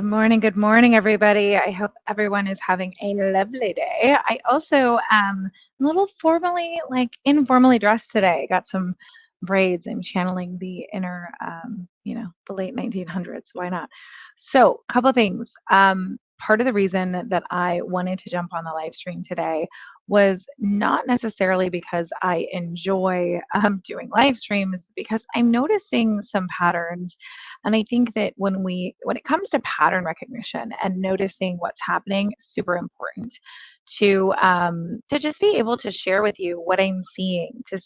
Good morning, everybody. I hope everyone is having a lovely day. I also am a little formally, informally dressed today. Got some braids. I'm channeling the inner, the late 1900s. Why not? So, couple things. Part of the reason that I wanted to jump on the live stream today was not necessarily because I enjoy doing live streams, because I'm noticing some patterns. And I think that when it comes to pattern recognition and noticing what's happening, super important to just be able to share with you what I'm seeing, to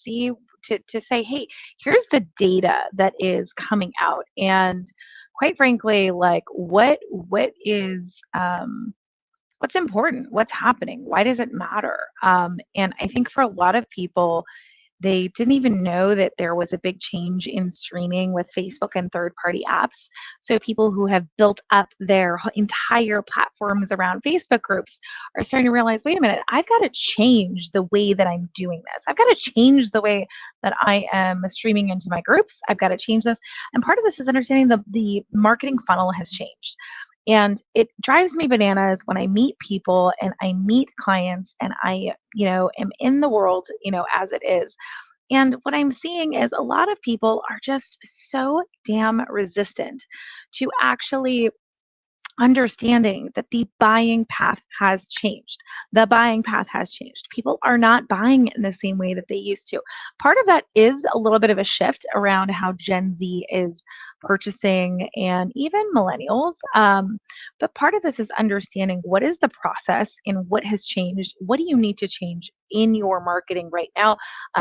say, hey, here's the data that is coming out, and quite frankly, like what is what's important, what's happening, why does it matter? And I think for a lot of people, they didn't even know that there was a big change in streaming with Facebook and third-party apps. So people who have built up their entire platforms around Facebook groups are starting to realize, wait a minute, I've got to change the way that I'm doing this. I've got to change the way that I am streaming into my groups. I've got to change this. And part of this is understanding the marketing funnel has changed. And it drives me bananas when I meet people and I meet clients and I, am in the world, as it is. And what I'm seeing is a lot of people are just so damn resistant to actually understanding that the buying path has changed. The buying path has changed. People are not buying in the same way that they used to. Part of that is a little bit of a shift around how Gen Z is purchasing and even millennials. But part of this is understanding what is the process and what has changed. What do you need to change in your marketing right now?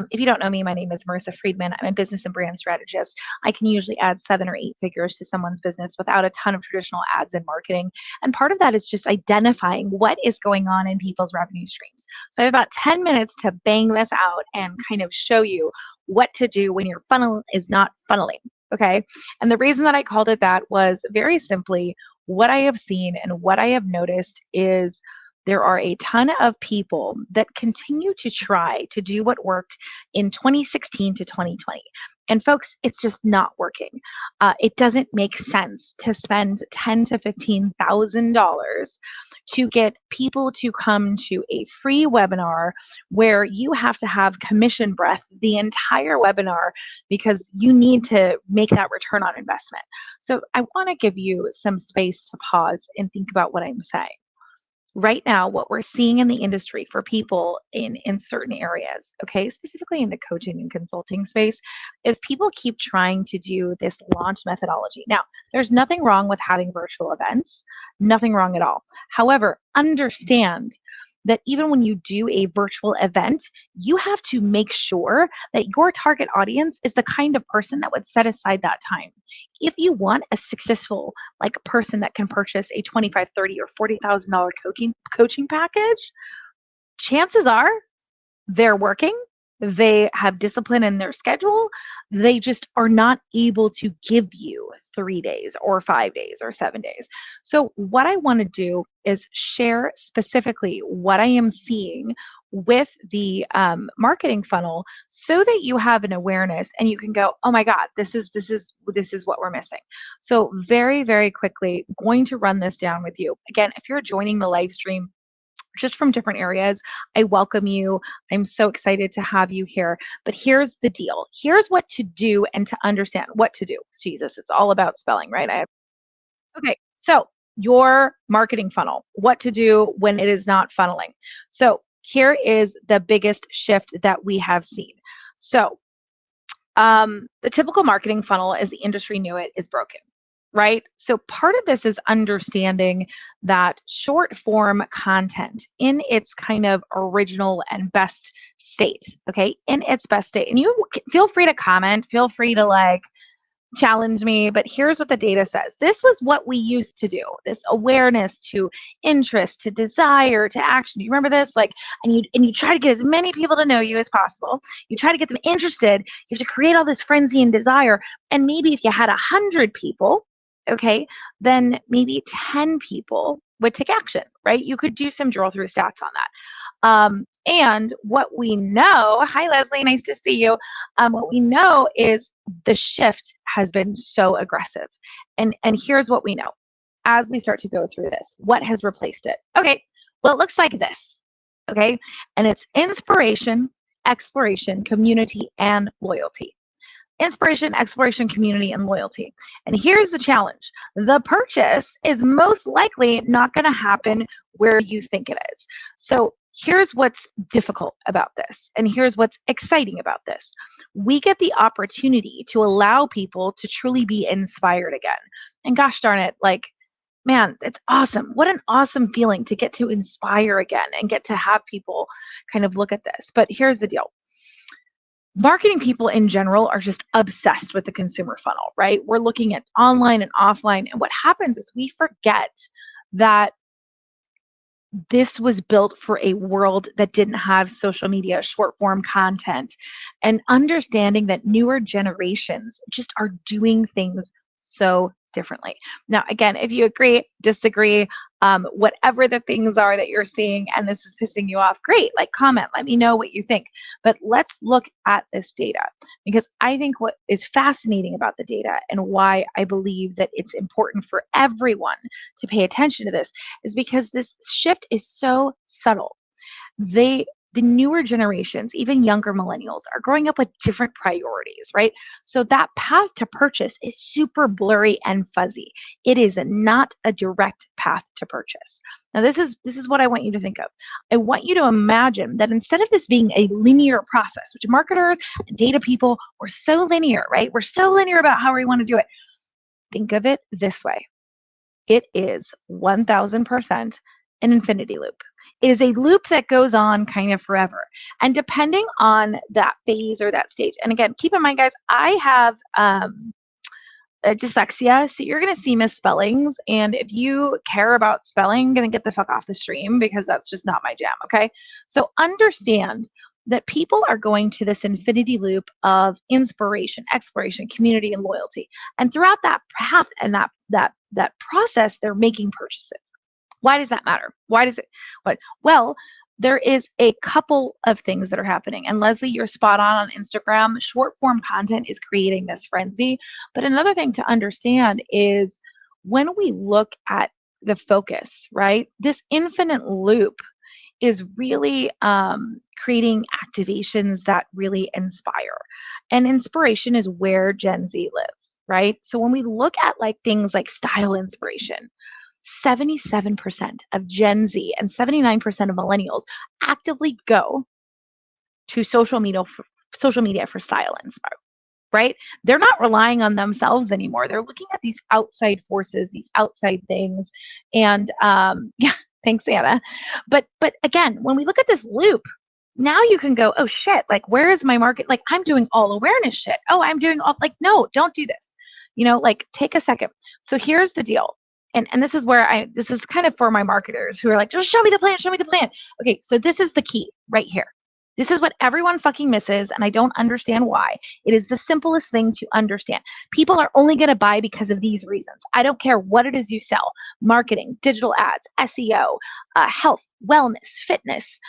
If you don't know me, my name is Marissa Friedman. I'm a business and brand strategist. I can usually add 7 or 8 figures to someone's business without a ton of traditional ads and marketing. And part of that is just identifying what is going on in people's revenue streams. So I have about 10 minutes to bang this out and kind of show you what to do when your funnel is not funneling. Okay. And the reason that I called it that was very simply what I have seen and what I have noticed is there are a ton of people that continue to try to do what worked in 2016 to 2020. And folks, it's just not working. It doesn't make sense to spend $10,000 to $15,000 to get people to come to a free webinar where you have to have commission breath the entire webinar because you need to make that return on investment. So I want to give you some space to pause and think about what I'm saying. Right now, what we're seeing in the industry for people in certain areas, okay, specifically in the coaching and consulting space, is people keep trying to do this launch methodology. Now, there's nothing wrong with having virtual events, nothing wrong at all. However, understand that even when you do a virtual event, you have to make sure that your target audience is the kind of person that would set aside that time. If you want a successful person that can purchase a $25, $30, or $40,000 coaching package, chances are they're working. They have discipline in their schedule. They just are not able to give you 3 days or 5 days or 7 days. So what I want to do is share specifically what I am seeing with the marketing funnel so that you have an awareness and you can go, oh my God, this is what we're missing. So very, very quickly, going to run this down with you. Again, if you're joining the live stream just from different areas, I welcome you. I'm so excited to have you here. But here's the deal. Here's what to do and to understand what to do. Jesus, it's all about spelling, right? Okay, so your marketing funnel, what to do when it is not funneling. So here is the biggest shift that we have seen. So the typical marketing funnel, as the industry knew it, is broken. Right? So part of this is understanding that short form content in its kind of original and best state, okay, in its best state. And you feel free to comment, feel free to challenge me, but here's what the data says. This was what we used to do. This awareness to interest, to desire, to action. Do you remember this? And you try to get as many people to know you as possible. You try to get them interested. You have to create all this frenzy and desire. And maybe if you had 100 people, okay, then maybe 10 people would take action, right? You could do some drill through stats on that. And what we know, hi Leslie, nice to see you. What we know is the shift has been so aggressive. And here's what we know. as we start to go through this. What has replaced it? Okay, well, it looks like this. Okay, and it's inspiration, exploration, community, and loyalty. Inspiration, exploration, community, and loyalty. And here's the challenge. The purchase is most likely not going to happen where you think it is. So here's what's difficult about this, and here's what's exciting about this. We get the opportunity to allow people to truly be inspired again. And gosh darn it, like, man, it's awesome. What an awesome feeling to get to inspire again and get to have people kind of look at this. But here's the deal. Marketing people in general are just obsessed with the consumer funnel, right? We're looking at online and offline. And what happens is we forget that this was built for a world that didn't have social media, short form content, and understanding that newer generations just are doing things so differently. Now, again, if you agree, disagree, whatever the things are that you're seeing and this is pissing you off, great, like comment, let me know what you think. But let's look at this data, because I think what is fascinating about the data and why I believe that it's important for everyone to pay attention to this is because this shift is so subtle. The newer generations, even younger millennials, are growing up with different priorities, right? So that path to purchase is super blurry and fuzzy. It is not a direct path to purchase. Now, this is what I want you to think of. I want you to imagine that instead of this being a linear process, which marketers and data people, we're so linear, right? We're so linear about how we want to do it. Think of it this way. It is 1000% an infinity loop. It is a loop that goes on kind of forever. And depending on that phase or that stage, and again, keep in mind, guys, I have dyslexia, so you're going to see misspellings. And if you care about spelling, I'm going to get the fuck off the stream because that's just not my jam, okay? So understand that people are going to this infinity loop of inspiration, exploration, community, and loyalty. And throughout that path and that process, they're making purchases. Why does that matter? Why does it? What? Well, there is a couple of things that are happening. And Leslie, you're spot on Instagram. Short form content is creating this frenzy. But another thing to understand is when we look at the focus, right? This infinite loop is really creating activations that really inspire. And inspiration is where Gen Z lives, right? So when we look at like things like style inspiration, 77% of Gen Z and 79% of millennials actively go to social media for style inspiration, right? They're not relying on themselves anymore. They're looking at these outside forces, these outside things. And yeah, thanks, Anna. But again, when we look at this loop, now you can go, oh shit, like where is my market? Like I'm doing all awareness shit. Oh, I'm doing all, like, no, don't do this. Like take a second. So here's the deal. And this is where this is kind of for my marketers who are like, just show me the plan, show me the plan. Okay, so this is the key right here. This is what everyone fucking misses, and I don't understand why. It is the simplest thing to understand. People are only going to buy because of these reasons. I don't care what it is you sell: marketing, digital ads, SEO, health, wellness, fitness,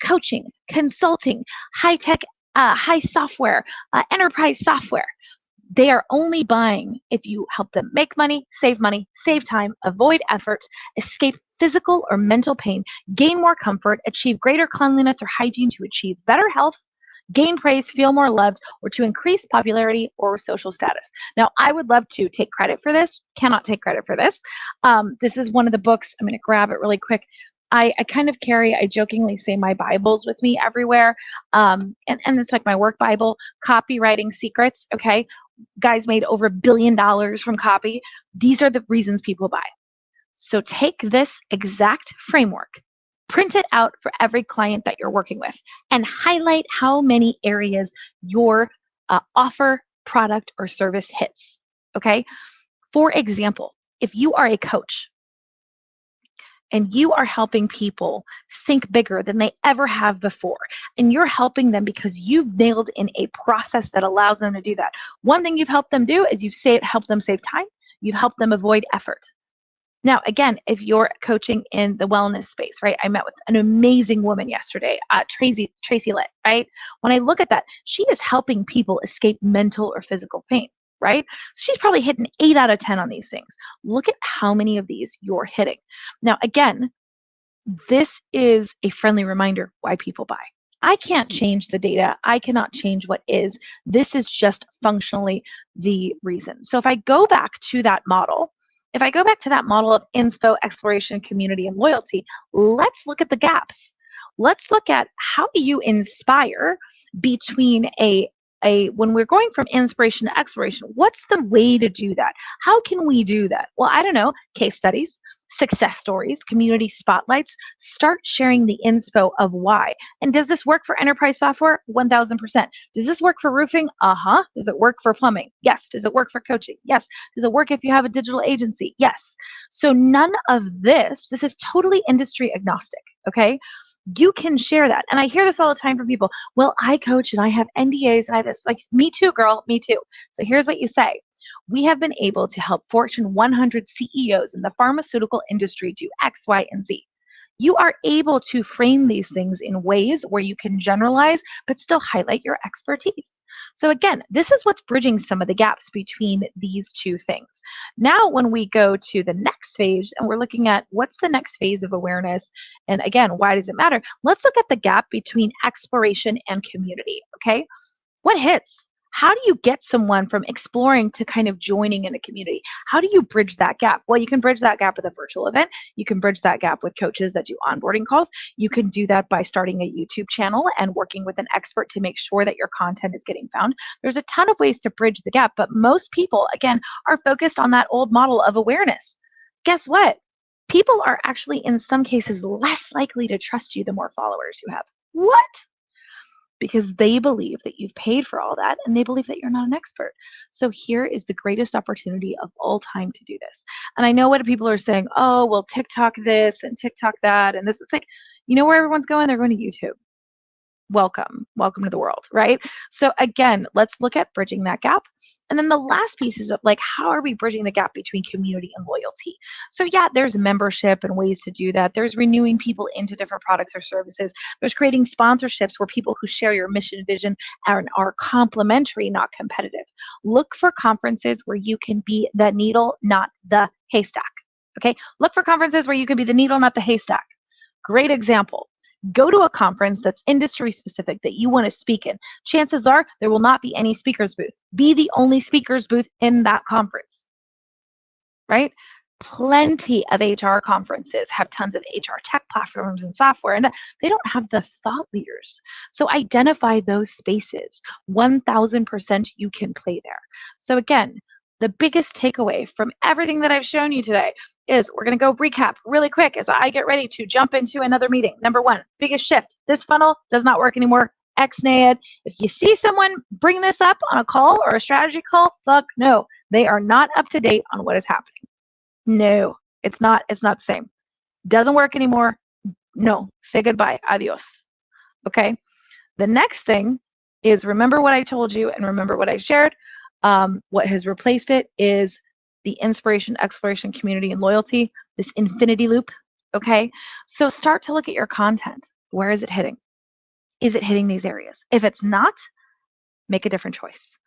coaching, consulting, high tech, high software, enterprise software. They are only buying if you help them make money, save time, avoid effort, escape physical or mental pain, gain more comfort, achieve greater cleanliness or hygiene to achieve better health, gain praise, feel more loved, or to increase popularity or social status. Now, I would love to take credit for this, cannot take credit for this. This is one of the books. I'm going to grab it really quick. I kind of carry, I jokingly say, my Bibles with me everywhere. And it's like my work Bible, Copywriting Secrets, okay? Guys made over $1 billion from copy. These are the reasons people buy. So take this exact framework, print it out for every client that you're working with, and highlight how many areas your offer, product, or service hits, okay? For example, if you are a coach, and you are helping people think bigger than they ever have before, and you're helping them because you've nailed in a process that allows them to do that. One thing you've helped them do is helped them save time. You've helped them avoid effort. Now, again, if you're coaching in the wellness space, right? I met with an amazing woman yesterday, Tracy Litt, right? When I look at that, she is helping people escape mental or physical pain. right? So she's probably hitting 8 out of 10 on these things. Look at how many of these you're hitting. Now, again, this is a friendly reminder why people buy. I can't change the data. I cannot change what is. This is just functionally the reason. So if I go back to that model, if I go back to that model of inspo, exploration, community, and loyalty, let's look at the gaps. Let's look at how do you inspire between when we're going from inspiration to exploration, what's the way to do that? How can we do that? Well, I don't know, case studies, success stories, community spotlights. Start sharing the inspo of why. And does this work for enterprise software? 1000%. Does this work for roofing? Uh-huh. Does it work for plumbing? Yes. Does it work for coaching? Yes. Does it work if you have a digital agency? Yes. So none of this is totally industry agnostic, okay? You can share that. And I hear this all the time from people. Well, I coach and I have NDAs and I have this. Like, me too, girl, me too. So here's what you say. We have been able to help Fortune 100 CEOs in the pharmaceutical industry do X, Y, and Z. You are able to frame these things in ways where you can generalize, but still highlight your expertise. So again, this is what's bridging some of the gaps between these two things. Now, when we go to the next phase and we're looking at what's the next phase of awareness, and again, why does it matter? Let's look at the gap between exploration and community, okay? What hits? How do you get someone from exploring to kind of joining in a community? How do you bridge that gap? Well, you can bridge that gap with a virtual event. You can bridge that gap with coaches that do onboarding calls. You can do that by starting a YouTube channel and working with an expert to make sure that your content is getting found. There's a ton of ways to bridge the gap, but most people, again, are focused on that old model of awareness. Guess what? People are actually, in some cases, less likely to trust you the more followers you have. What? Because they believe that you've paid for all that and they believe that you're not an expert. So here is the greatest opportunity of all time to do this. And I know what people are saying, oh, well, TikTok this and TikTok that. And this is like, you know where everyone's going? They're going to YouTube. Welcome to the world, right? So again, let's look at bridging that gap. And then the last piece is of like, how are we bridging the gap between community and loyalty? So yeah, there's membership and ways to do that. There's renewing people into different products or services. There's creating sponsorships where people who share your mission vision are complementary, not competitive. Look for conferences where you can be the needle, not the haystack. Okay, look for conferences where you can be the needle, not the haystack. Great example. Go to a conference that's industry specific that you want to speak in. Chances are there will not be any speakers booth. Be the only speakers booth in that conference, right? Plenty of HR conferences have tons of HR tech platforms and software, and they don't have the thought leaders. So identify those spaces. 1000% you can play there. So again, the biggest takeaway from everything that I've shown you today is we're going to go recap really quick as I get ready to jump into another meeting. Number one, biggest shift. This funnel does not work anymore. Ex-NAIAD. If you see someone bring this up on a call or a strategy call, fuck no. They are not up to date on what is happening. No, it's not the same. Doesn't work anymore. No, say goodbye. Adios. Okay. The next thing is remember what I told you and remember what I shared. What has replaced it is the inspiration, exploration, community, and loyalty, this infinity loop. Okay. So start to look at your content. Where is it hitting? Is it hitting these areas? If it's not, make a different choice.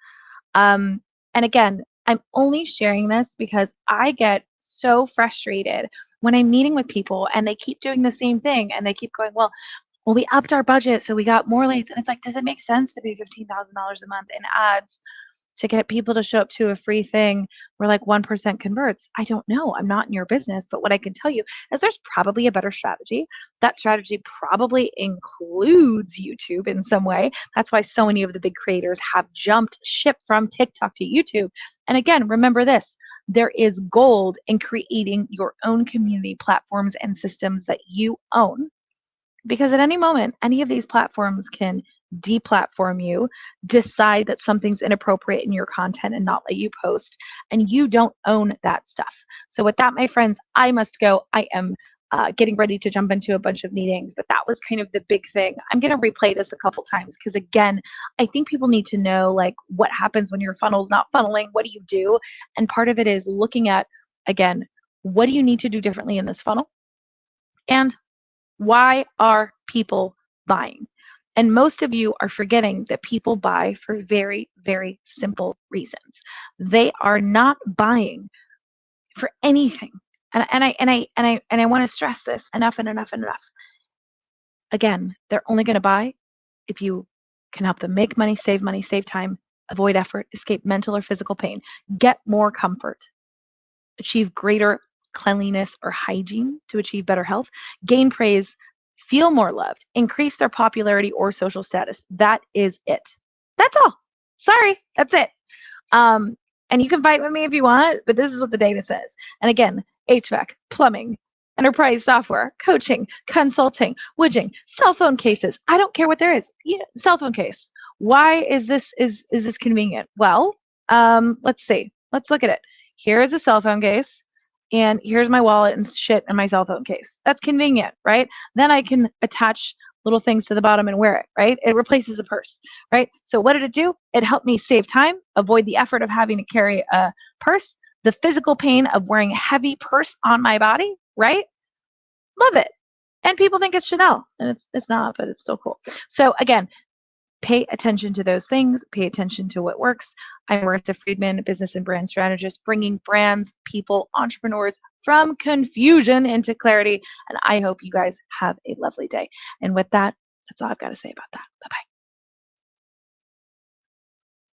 And again, I'm only sharing this because I get so frustrated when I'm meeting with people and they keep doing the same thing and they keep going, well, we upped our budget, so we got more leads. And it's like, does it make sense to pay $15,000 a month in ads to get people to show up to a free thing where like 1% converts? I don't know. I'm not in your business. But what I can tell you is there's probably a better strategy. That strategy probably includes YouTube in some way. That's why so many of the big creators have jumped ship from TikTok to YouTube. And again, remember this. There is gold in creating your own community platforms and systems that you own. Because at any moment, any of these platforms can deplatform you, decide that something's inappropriate in your content and not let you post, and you don't own that stuff. So with that, my friends, I must go. I am getting ready to jump into a bunch of meetings, but that was kind of the big thing. I'm going to replay this a couple times because again, I think people need to know like what happens when your funnel's not funneling. What do you do? And part of it is looking at, again, what do you need to do differently in this funnel? And why are people buying? And most of you are forgetting that people buy for very, very simple reasons. They are not buying for anything. And I want to stress this enough and enough and enough. Again, they're only going to buy if you can help them make money, save time, avoid effort, escape mental or physical pain, get more comfort, achieve greater cleanliness or hygiene to achieve better health, gain praise, feel more loved, increase their popularity or social status. That is it. That's all. Sorry, that's it. Um, and you can fight with me if you want, but this is what the data says. And again, HVAC, plumbing, enterprise software, coaching, consulting, woodging, cell phone cases. I don't care what there is. Cell phone case. Why is this convenient? Well, let's see. Let's look at it. Here is a cell phone case, and here's my wallet and shit in my cell phone case. That's convenient, right? Then I can attach little things to the bottom and wear it, right? It replaces a purse, right? So what did it do? It helped me save time, avoid the effort of having to carry a purse, the physical pain of wearing a heavy purse on my body, right? Love it. And people think it's Chanel, and it's not, but it's still cool. So again, pay attention to those things. Pay attention to what works. I'm Marissa Friedman, business and brand strategist, bringing brands, people, entrepreneurs from confusion into clarity. And I hope you guys have a lovely day. And with that, that's all I've got to say about that. Bye-bye.